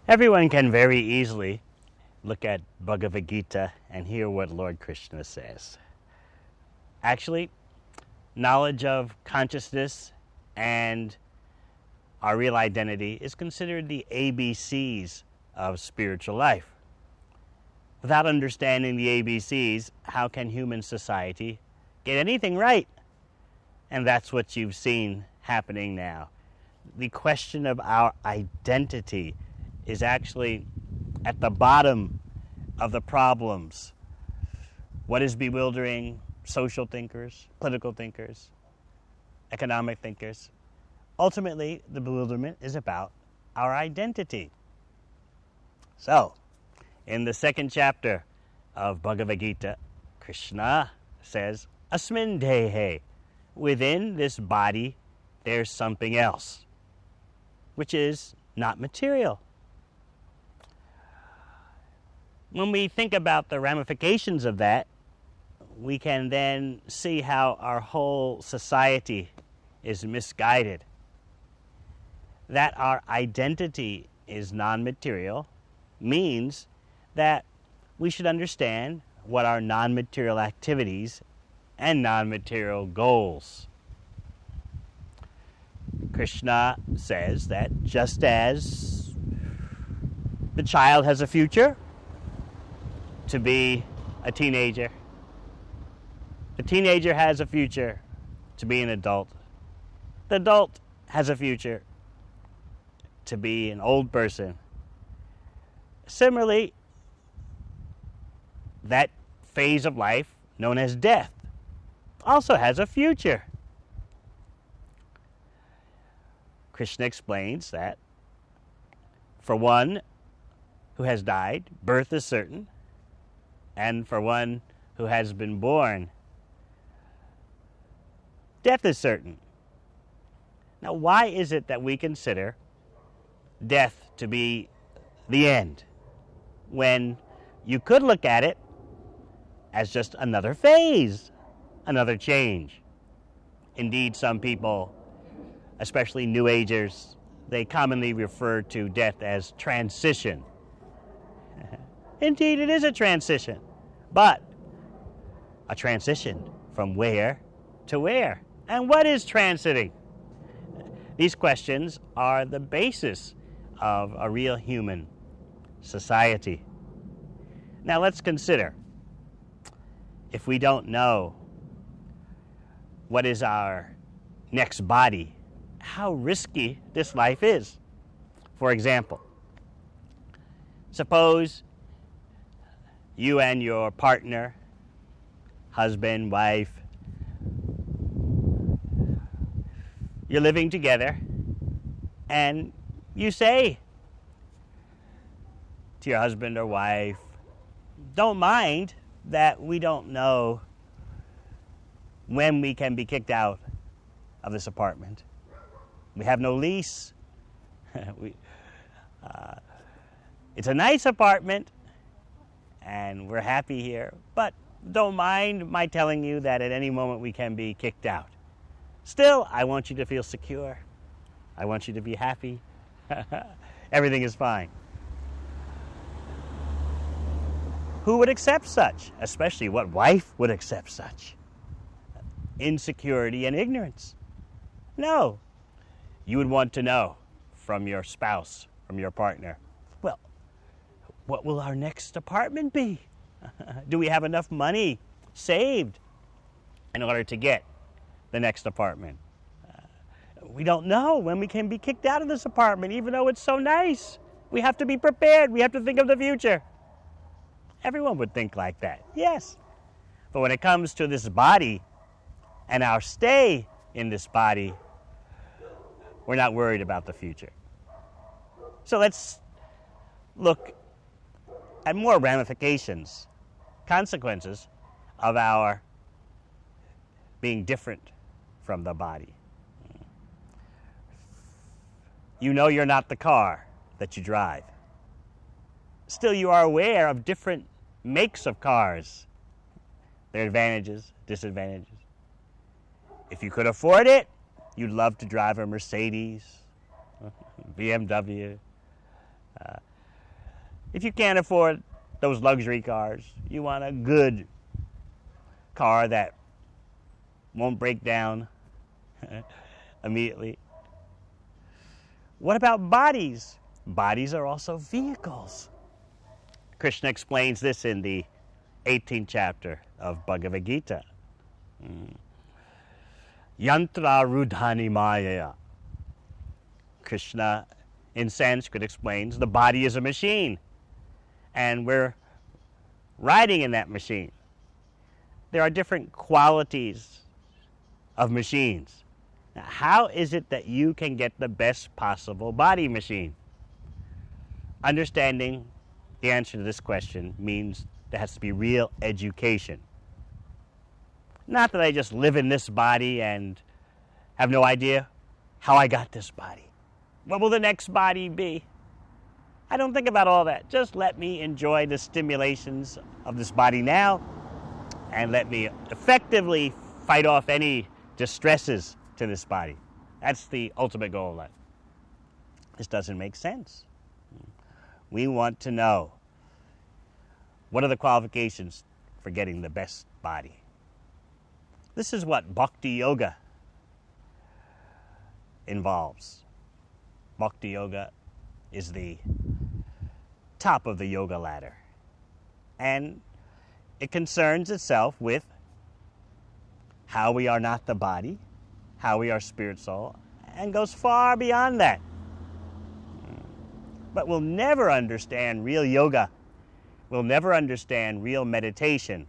Everyone can very easily look at Bhagavad Gita and hear what Lord Krishna says. Actually, knowledge of consciousness and our real identity is considered the ABCs of spiritual life. Without understanding the ABCs, how can human society get anything right? And that's what you've seen happening now. The question of our identity is actually at the bottom of the problems. What is bewildering social thinkers, political thinkers, economic thinkers? Ultimately, the bewilderment is about our identity. So, in the second chapter of Bhagavad Gita, Krishna says, Asmin dehe, within this body there's something else, which is not material. When we think about the ramifications of that, we can then see how our whole society is misguided. That our identity is non-material means that we should understand what are non-material activities and non-material goals. Krishna says that just as the child has a future to be a teenager, the teenager has a future to be an adult, the adult has a future to be an old person. Similarly, that phase of life known as death also has a future. Krishna explains that for one who has died, birth is certain, and for one who has been born, death is certain. Now, why is it that we consider death to be the end, when you could look at it as just another phase, another change? Indeed, some people, especially New Agers, they commonly refer to death as transition. Indeed, it is a transition, but a transition from where to where? And what is transiting? These questions are the basis of a real human society. Now let's consider, if we don't know what is our next body, how risky this life is. For example, suppose you and your partner, husband, wife, you're living together, and you say to your husband or wife, don't mind that we don't know when we can be kicked out of this apartment. We have no lease. It's a nice apartment, and we're happy here, but don't mind my telling you that at any moment we can be kicked out. Still, I want you to feel secure. I want you to be happy. Everything is fine. Who would accept such? Especially what wife would accept such? Insecurity and ignorance. No. You would want to know from your spouse, from your partner, well, what will our next apartment be? Do we have enough money saved in order to get the next apartment? We don't know when we can be kicked out of this apartment, even though it's so nice. We have to be prepared. We have to think of the future. Everyone would think like that, yes. But when it comes to this body and our stay in this body, we're not worried about the future. So let's look at more ramifications, consequences of our being different from the body. You know you're not the car that you drive. Still, you are aware of different makes of cars, their advantages, disadvantages. If you could afford it, you'd love to drive a Mercedes, BMW. If you can't afford those luxury cars, you want a good car that won't break down immediately. What about bodies? Bodies are also vehicles. Krishna explains this in the 18th chapter of Bhagavad Gita. Yantra rudhani maya. Krishna in Sanskrit explains the body is a machine, and we're riding in that machine. There are different qualities of machines. Now, how is it that you can get the best possible body machine? Understanding the answer to this question means there has to be real education. Not that I just live in this body and have no idea how I got this body. What will the next body be? I don't think about all that. Just let me enjoy the stimulations of this body now, and let me effectively fight off any distresses to this body. That's the ultimate goal of life. This doesn't make sense. We want to know, what are the qualifications for getting the best body? This is what Bhakti Yoga involves. Bhakti Yoga is the top of the yoga ladder, and it concerns itself with how we are not the body, how we are spirit soul, and goes far beyond that. But we'll never understand real yoga, we'll never understand real meditation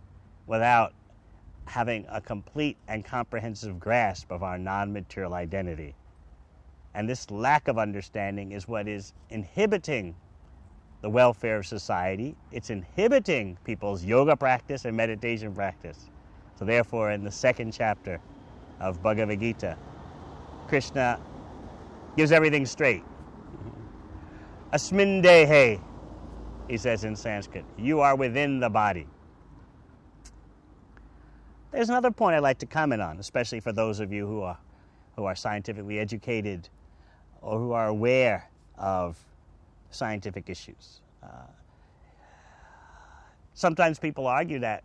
without having a complete and comprehensive grasp of our non-material identity. And this lack of understanding is what is inhibiting the welfare of society. It's inhibiting people's yoga practice and meditation practice. So therefore, in the second chapter of Bhagavad Gita, Krishna gives everything straight. Asmin dehe, he says in Sanskrit, you are within the body. There's another point I'd like to comment on, especially for those of you who are scientifically educated or who are aware of scientific issues. Sometimes people argue that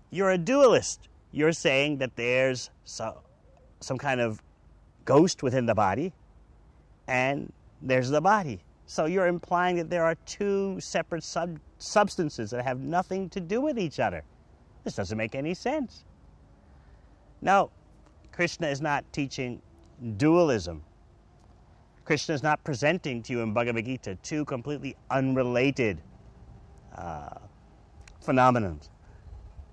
you're a dualist. You're saying that there's some kind of ghost within the body, and there's the body. So you're implying that there are two separate substances that have nothing to do with each other. This doesn't make any sense. No, Krishna is not teaching dualism. Krishna is not presenting to you in Bhagavad Gita two completely unrelated phenomena.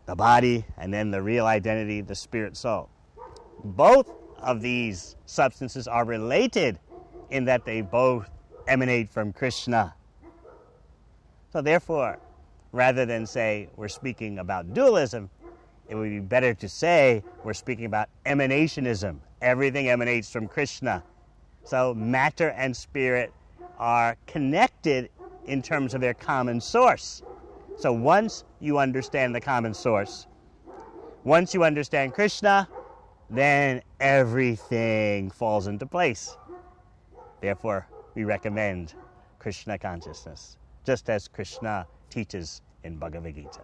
The body and then the real identity, the spirit soul. Both of these substances are related in that they both emanate from Krishna. So therefore, rather than say we're speaking about dualism, it would be better to say we're speaking about emanationism. Everything emanates from Krishna. So matter and spirit are connected in terms of their common source. So once you understand the common source, once you understand Krishna, then everything falls into place. Therefore, we recommend Krishna consciousness, just as Krishna teaches in Bhagavad Gita.